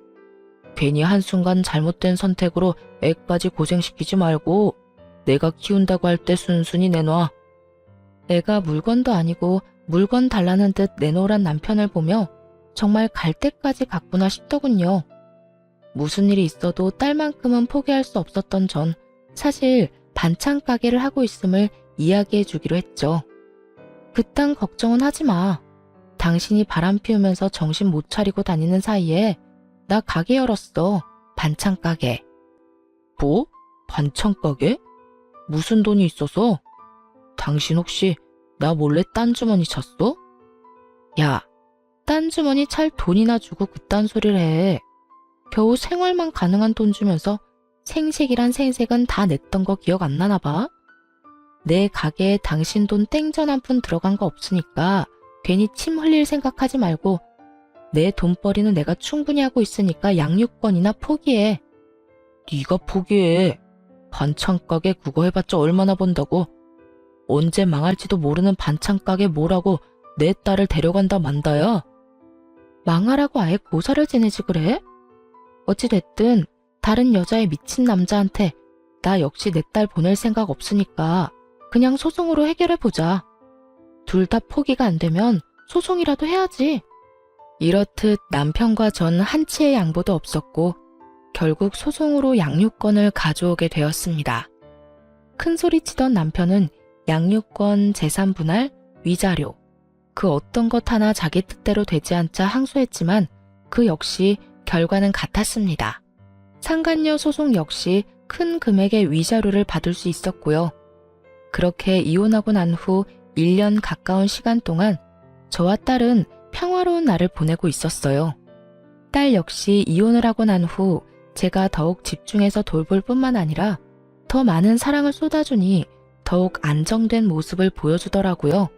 괜히 한순간 잘못된 선택으로 애까지 고생시키지 말고 내가 키운다고 할 때 순순히 내놔. 애가 물건도 아니고 물건 달라는 듯 내놓으란 남편을 보며 정말 갈 때까지 갔구나 싶더군요. 무슨 일이 있어도 딸만큼은 포기할 수 없었던 전 사실 반찬 가게를 하고 있음을 이야기해 주기로 했죠. 그딴 걱정은 하지 마. 당신이 바람 피우면서 정신 못 차리고 다니는 사이에 나 가게 열었어. 반찬 가게. 뭐? 반찬 가게? 무슨 돈이 있어서? 당신 혹시 나 몰래 딴 주머니 찼어? 야, 딴 주머니 찰 돈이나 주고 그딴 소리를 해. 겨우 생활만 가능한 돈 주면서 생색이란 생색은 다 냈던 거 기억 안 나나 봐? 내 가게에 당신 돈 땡전 한 푼 들어간 거 없으니까 괜히 침 흘릴 생각하지 말고 내 돈벌이는 내가 충분히 하고 있으니까 양육권이나 포기해. 네가 포기해. 반찬 가게 그거 해봤자 얼마나 번다고. 언제 망할지도 모르는 반찬 가게 뭐라고 내 딸을 데려간다 만다야. 망하라고 아예 고사를 지내지 그래? 어찌됐든 다른 여자에 미친 남자한테 나 역시 내 딸 보낼 생각 없으니까 그냥 소송으로 해결해보자. 둘 다 포기가 안 되면 소송이라도 해야지. 이렇듯 남편과 전 한치의 양보도 없었고 결국 소송으로 양육권을 가져오게 되었습니다. 큰소리치던 남편은 양육권, 재산 분할, 위자료, 그 어떤 것 하나 자기 뜻대로 되지 않자 항소했지만 그 역시 결과는 같았습니다. 상간녀 소송 역시 큰 금액의 위자료를 받을 수 있었고요. 그렇게 이혼하고 난 후 1년 가까운 시간 동안 저와 딸은 평화로운 날을 보내고 있었어요. 딸 역시 이혼을 하고 난 후 제가 더욱 집중해서 돌볼 뿐만 아니라 더 많은 사랑을 쏟아주니 더욱 안정된 모습을 보여주더라고요.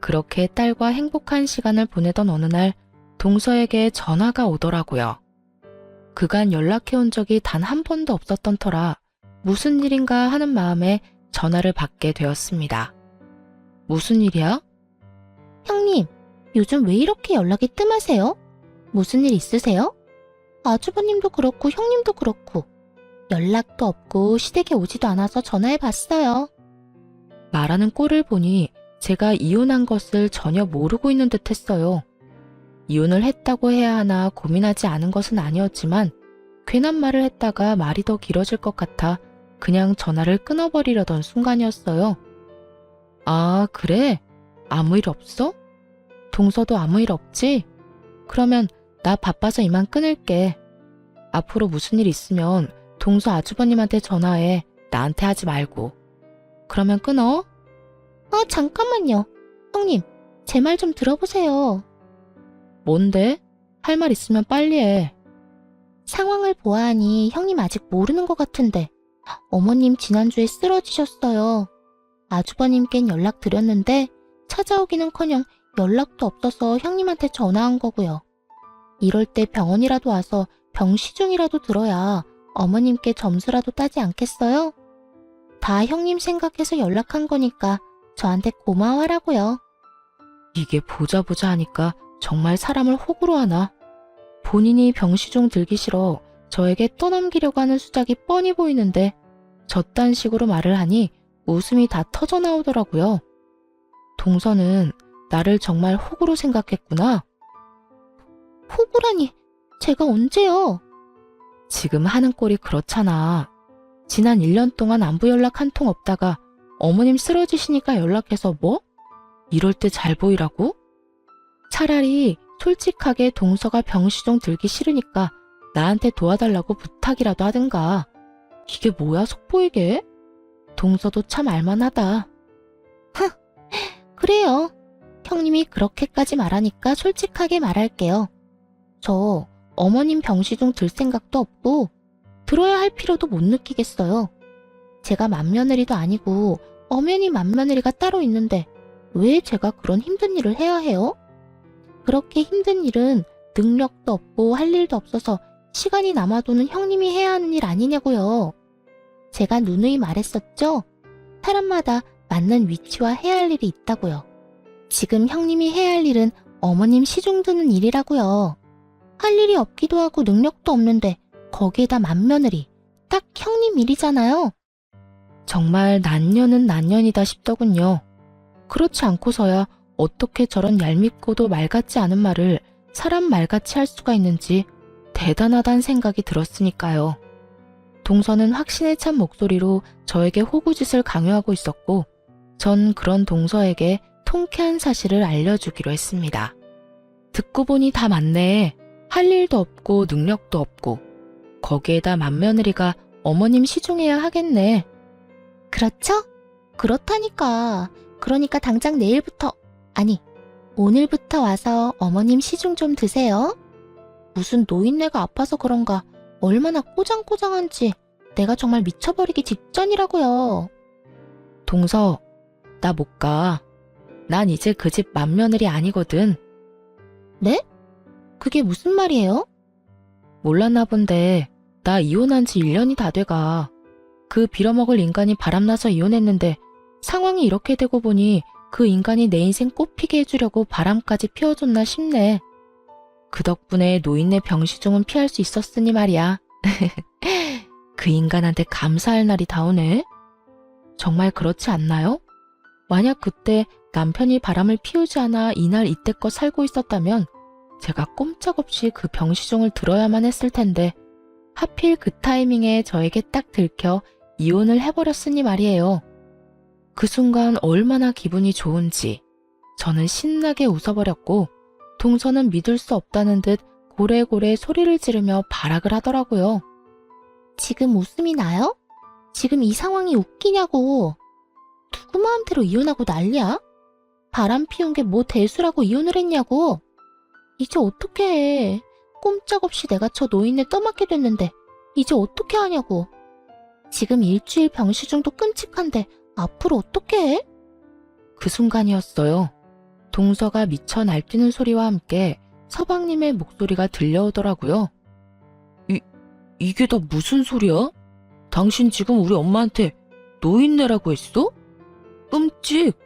그렇게 딸과 행복한 시간을 보내던 어느 날 동서에게 전화가 오더라고요. 그간 연락해온 적이 단 한 번도 없었던 터라 무슨 일인가 하는 마음에 전화를 받게 되었습니다. 무슨 일이야? 형님, 요즘 왜 이렇게 연락이 뜸하세요? 무슨 일 있으세요? 아주버님도 그렇고 형님도 그렇고 연락도 없고 시댁에 오지도 않아서 전화해봤어요. 말하는 꼴을 보니 제가 이혼한 것을 전혀 모르고 있는 듯 했어요. 이혼을 했다고 해야 하나 고민하지 않은 것은 아니었지만 괜한 말을 했다가 말이 더 길어질 것 같아 그냥 전화를 끊어버리려던 순간이었어요. 아, 그래? 아무 일 없어? 동서도 아무 일 없지? 그러면 나 바빠서 이만 끊을게. 앞으로 무슨 일 있으면 동서 아주버님한테 전화해. 나한테 하지 말고. 그러면 끊어? 잠깐만요. 형님, 제 말 좀 들어보세요. 뭔데? 할 말 있으면 빨리 해. 상황을 보아하니 형님 아직 모르는 것 같은데 어머님 지난주에 쓰러지셨어요. 아주버님께는 연락드렸는데 찾아오기는커녕 연락도 없어서 형님한테 전화한 거고요. 이럴 때 병원이라도 와서 병 시중이라도 들어야 어머님께 점수라도 따지 않겠어요? 다 형님 생각해서 연락한 거니까 저한테 고마워하라고요. 이게 보자 하니까 정말 사람을 호구로 하나? 본인이 병시중 들기 싫어 저에게 떠넘기려고 하는 수작이 뻔히 보이는데 저딴 식으로 말을 하니 웃음이 다 터져 나오더라고요. 동서는 나를 정말 호구로 생각했구나. 호구라니, 제가 언제요? 지금 하는 꼴이 그렇잖아. 지난 1년 동안 안부 연락 한 통 없다가 어머님 쓰러지시니까 연락해서 뭐? 이럴 때 잘 보이라고? 차라리 솔직하게 동서가 병시중 들기 싫으니까 나한테 도와달라고 부탁이라도 하든가. 이게 뭐야 속보이게? 동서도 참 알만하다. 그래요. 형님이 그렇게까지 말하니까 솔직하게 말할게요. 저 어머님 병시중 들 생각도 없고 들어야 할 필요도 못 느끼겠어요. 제가 맏며느리도 아니고 엄연히 맏며느리가 따로 있는데 왜 제가 그런 힘든 일을 해야 해요? 그렇게 힘든 일은 능력도 없고 할 일도 없어서 시간이 남아도는 형님이 해야 하는 일 아니냐고요. 제가 누누이 말했었죠? 사람마다 맞는 위치와 해야 할 일이 있다고요. 지금 형님이 해야 할 일은 어머님 시중 드는 일이라고요. 할 일이 없기도 하고 능력도 없는데 거기에다 맏며느리, 딱 형님 일이잖아요. 정말 난년은 난년이다 싶더군요. 그렇지 않고서야 어떻게 저런 얄밉고도 말같지 않은 말을 사람 말같이 할 수가 있는지 대단하다는 생각이 들었으니까요. 동서는 확신에 찬 목소리로 저에게 호구짓을 강요하고 있었고 전 그런 동서에게 통쾌한 사실을 알려주기로 했습니다. 듣고 보니 다 맞네. 할 일도 없고 능력도 없고 거기에다 맏며느리가 어머님 시중해야 하겠네. 그렇죠? 그렇다니까. 그러니까 당장 내일부터, 아니, 오늘부터 와서 어머님 시중 좀 드세요. 무슨 노인네가 아파서 그런가 얼마나 꼬장꼬장한지 내가 정말 미쳐버리기 직전이라고요. 동서, 나 못 가. 난 이제 그 집 맏며느리 아니거든. 네? 그게 무슨 말이에요? 몰랐나 본데 나 이혼한 지 1년이 다 돼가. 그 빌어먹을 인간이 바람나서 이혼했는데 상황이 이렇게 되고 보니 그 인간이 내 인생 꽃피게 해주려고 바람까지 피워줬나 싶네. 그 덕분에 노인네 병시중은 피할 수 있었으니 말이야. 그 인간한테 감사할 날이 다오네. 정말 그렇지 않나요? 만약 그때 남편이 바람을 피우지 않아 이날 이때껏 살고 있었다면 제가 꼼짝없이 그 병시종을 들어야만 했을 텐데 하필 그 타이밍에 저에게 딱 들켜 이혼을 해버렸으니 말이에요. 그 순간 얼마나 기분이 좋은지 저는 신나게 웃어버렸고 동서는 믿을 수 없다는 듯 고래고래 소리를 지르며 발악을 하더라고요. 지금 웃음이 나요? 지금 이 상황이 웃기냐고. 누구 마음대로 이혼하고 난리야? 바람 피운 게 뭐 대수라고 이혼을 했냐고. 이제 어떻게 해. 꼼짝없이 내가 저 노인네 떠맡게 됐는데 이제 어떻게 하냐고. 지금 일주일 병시중도 끔찍한데 앞으로 어떻게 해? 그 순간이었어요. 동서가 미쳐 날뛰는 소리와 함께 서방님의 목소리가 들려오더라고요. 이게 다 무슨 소리야? 당신 지금 우리 엄마한테 노인네라고 했어? 끔찍!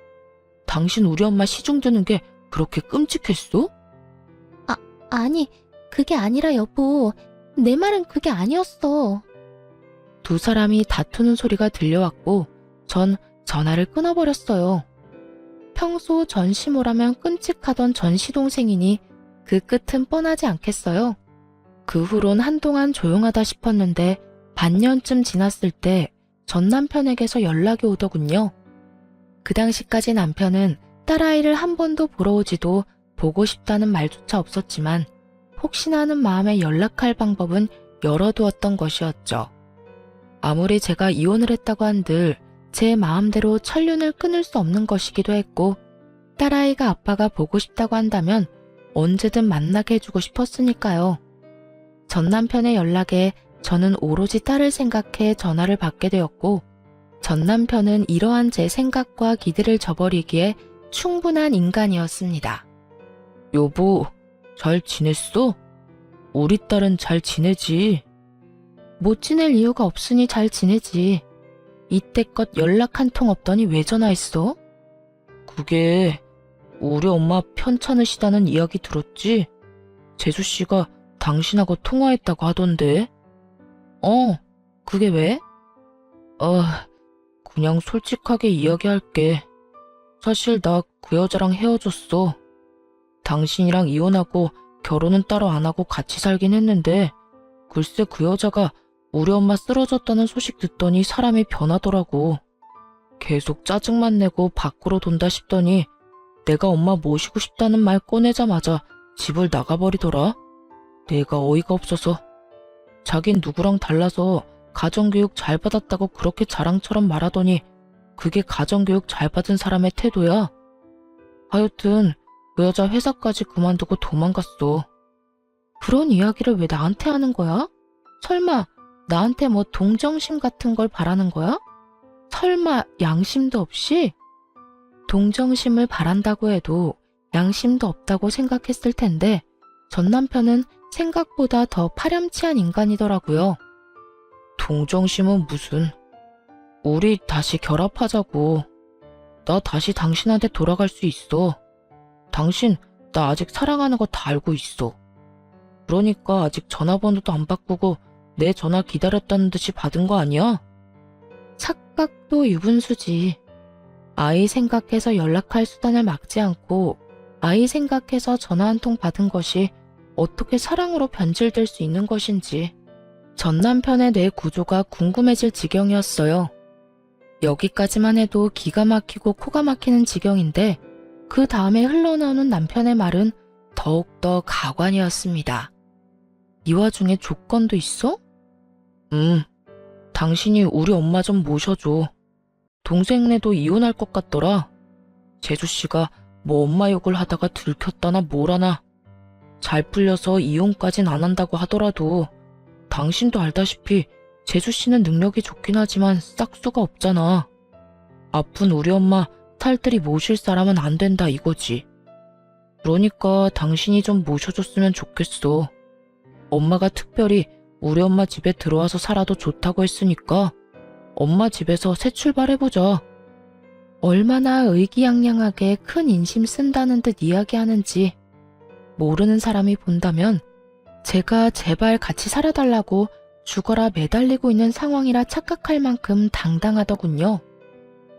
당신 우리 엄마 시중 드는 게 그렇게 끔찍했어? 아니, 그게 아니라 여보. 내 말은 그게 아니었어. 두 사람이 다투는 소리가 들려왔고 전 전화를 끊어버렸어요. 평소 전시모라면 끔찍하던 전시동생이니 그 끝은 뻔하지 않겠어요. 그 후론 한동안 조용하다 싶었는데 반년쯤 지났을 때 전 남편에게서 연락이 오더군요. 그 당시까지 남편은 딸아이를 한 번도 보러 오지도 보고 싶다는 말조차 없었지만 혹시나 하는 마음에 연락할 방법은 열어두었던 것이었죠. 아무리 제가 이혼을 했다고 한들 제 마음대로 천륜을 끊을 수 없는 것이기도 했고 딸아이가 아빠가 보고 싶다고 한다면 언제든 만나게 해주고 싶었으니까요. 전 남편의 연락에 저는 오로지 딸을 생각해 전화를 받게 되었고 전 남편은 이러한 제 생각과 기대를 저버리기에 충분한 인간이었습니다. 여보, 잘 지냈어? 우리 딸은 잘 지내지? 못 지낼 이유가 없으니 잘 지내지. 이때껏 연락 한 통 없더니 왜 전화했어? 그게 우리 엄마 편찮으시다는 이야기 들었지? 재수씨가 당신하고 통화했다고 하던데. 그게 왜? 그냥 솔직하게 이야기할게. 사실 나 그 여자랑 헤어졌어. 당신이랑 이혼하고 결혼은 따로 안 하고 같이 살긴 했는데 글쎄 그 여자가 우리 엄마 쓰러졌다는 소식 듣더니 사람이 변하더라고. 계속 짜증만 내고 밖으로 돈다 싶더니 내가 엄마 모시고 싶다는 말 꺼내자마자 집을 나가버리더라. 내가 어이가 없어서. 자긴 누구랑 달라서 가정교육 잘 받았다고 그렇게 자랑처럼 말하더니 그게 가정교육 잘 받은 사람의 태도야. 하여튼 그 여자 회사까지 그만두고 도망갔어. 그런 이야기를 왜 나한테 하는 거야? 설마 나한테 뭐 동정심 같은 걸 바라는 거야? 설마 양심도 없이? 동정심을 바란다고 해도 양심도 없다고 생각했을 텐데 전 남편은 생각보다 더 파렴치한 인간이더라고요. 동정심은 무슨. 우리 다시 결합하자고. 나 다시 당신한테 돌아갈 수 있어. 당신 나 아직 사랑하는 거 다 알고 있어. 그러니까 아직 전화번호도 안 바꾸고 내 전화 기다렸다는 듯이 받은 거 아니야? 착각도 유분수지. 아이 생각해서 연락할 수단을 막지 않고 아이 생각해서 전화 한 통 받은 것이 어떻게 사랑으로 변질될 수 있는 것인지 전 남편의 뇌 구조가 궁금해질 지경이었어요. 여기까지만 해도 기가 막히고 코가 막히는 지경인데 그 다음에 흘러나오는 남편의 말은 더욱더 가관이었습니다. 이 와중에 조건도 있어? 당신이 우리 엄마 좀 모셔줘. 동생네도 이혼할 것 같더라. 재수씨가 뭐 엄마 욕을 하다가 들켰다나 뭐라나. 잘 풀려서 이혼까진 안 한다고 하더라도 당신도 알다시피 재수씨는 능력이 좋긴 하지만 싹수가 없잖아. 아픈 우리 엄마 탈들이 모실 사람은 안 된다 이거지. 그러니까 당신이 좀 모셔줬으면 좋겠어. 엄마가 특별히 우리 엄마 집에 들어와서 살아도 좋다고 했으니까 엄마 집에서 새 출발해보자. 얼마나 의기양양하게 큰 인심 쓴다는 듯 이야기하는지 모르는 사람이 본다면 제가 제발 같이 살아달라고 죽어라 매달리고 있는 상황이라 착각할 만큼 당당하더군요.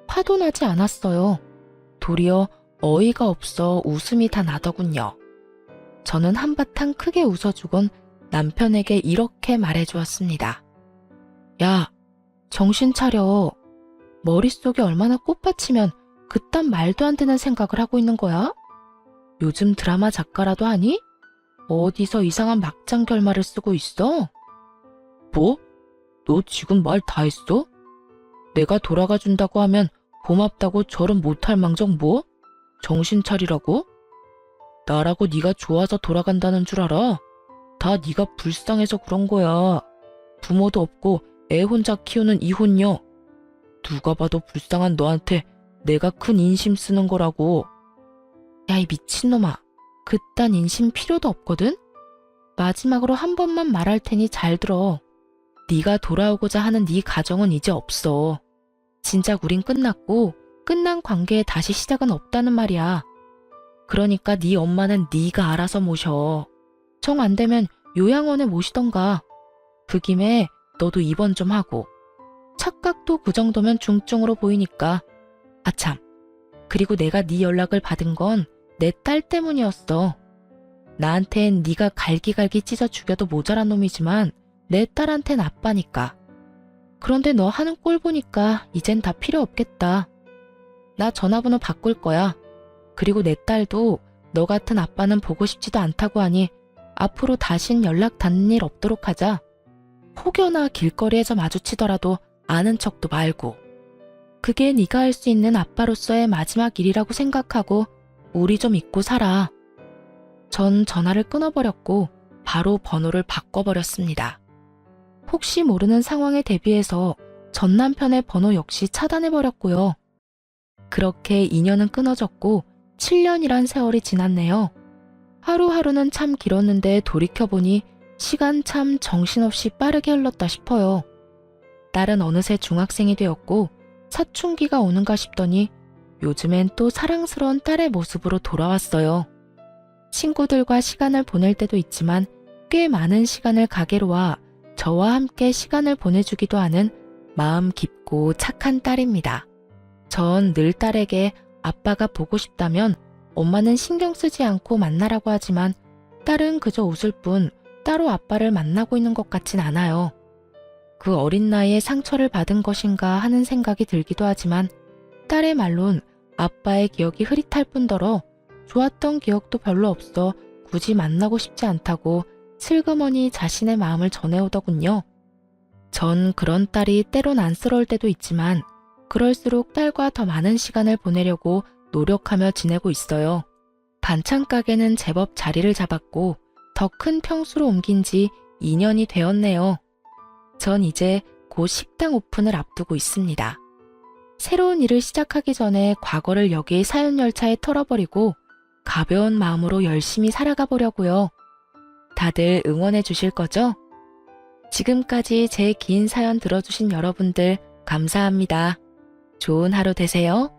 화도 나지 않았어요. 도리어 어이가 없어 웃음이 다 나더군요. 저는 한바탕 크게 웃어주곤 남편에게 이렇게 말해주었습니다. 야, 정신 차려. 머릿속에 얼마나 꽃받치면 그딴 말도 안 되는 생각을 하고 있는 거야? 요즘 드라마 작가라도 하니? 어디서 이상한 막장 결말을 쓰고 있어? 뭐? 너 지금 말 다 했어? 내가 돌아가 준다고 하면 고맙다고 절은 못할 망정 뭐? 정신 차리라고? 나라고 네가 좋아서 돌아간다는 줄 알아? 다 네가 불쌍해서 그런 거야. 부모도 없고 애 혼자 키우는 이혼녀. 누가 봐도 불쌍한 너한테 내가 큰 인심 쓰는 거라고. 야, 이 미친놈아. 그딴 인심 필요도 없거든? 마지막으로 한 번만 말할 테니 잘 들어. 네가 돌아오고자 하는 네 가정은 이제 없어. 진작 우린 끝났고 끝난 관계에 다시 시작은 없다는 말이야. 그러니까 네 엄마는 네가 알아서 모셔. 정 안 되면 요양원에 모시던가. 그 김에 너도 입원 좀 하고. 착각도 그 정도면 중증으로 보이니까. 아참, 그리고 내가 네 연락을 받은 건 내 딸 때문이었어. 나한텐 네가 갈기갈기 찢어 죽여도 모자란 놈이지만 내 딸한텐 아빠니까. 그런데 너 하는 꼴 보니까 이젠 다 필요 없겠다. 나 전화번호 바꿀 거야. 그리고 내 딸도 너 같은 아빠는 보고 싶지도 않다고 하니 앞으로 다신 연락 닿는 일 없도록 하자. 혹여나 길거리에서 마주치더라도 아는 척도 말고. 그게 네가 할 수 있는 아빠로서의 마지막 일이라고 생각하고 우리 좀 잊고 살아. 전 전화를 끊어버렸고 바로 번호를 바꿔버렸습니다. 혹시 모르는 상황에 대비해서 전 남편의 번호 역시 차단해버렸고요. 그렇게 인연은 끊어졌고 7년이란 세월이 지났네요. 하루하루는 참 길었는데 돌이켜보니 시간 참 정신없이 빠르게 흘렀다 싶어요. 딸은 어느새 중학생이 되었고 사춘기가 오는가 싶더니 요즘엔 또 사랑스러운 딸의 모습으로 돌아왔어요. 친구들과 시간을 보낼 때도 있지만 꽤 많은 시간을 가게로 와 저와 함께 시간을 보내주기도 하는 마음 깊고 착한 딸입니다. 전 늘 딸에게 아빠가 보고 싶다면 엄마는 신경 쓰지 않고 만나라고 하지만 딸은 그저 웃을 뿐 따로 아빠를 만나고 있는 것 같진 않아요. 그 어린 나이에 상처를 받은 것인가 하는 생각이 들기도 하지만 딸의 말론 아빠의 기억이 흐릿할 뿐더러 좋았던 기억도 별로 없어 굳이 만나고 싶지 않다고 슬그머니 자신의 마음을 전해오더군요. 전 그런 딸이 때론 안쓰러울 때도 있지만 그럴수록 딸과 더 많은 시간을 보내려고 노력하며 지내고 있어요. 반찬 가게는 제법 자리를 잡았고 더 큰 평수로 옮긴 지 2년이 되었네요. 전 이제 곧 식당 오픈을 앞두고 있습니다. 새로운 일을 시작하기 전에 과거를 여기 사연 열차에 털어버리고 가벼운 마음으로 열심히 살아가 보려고요. 다들 응원해 주실 거죠? 지금까지 제 긴 사연 들어주신 여러분들 감사합니다. 좋은 하루 되세요.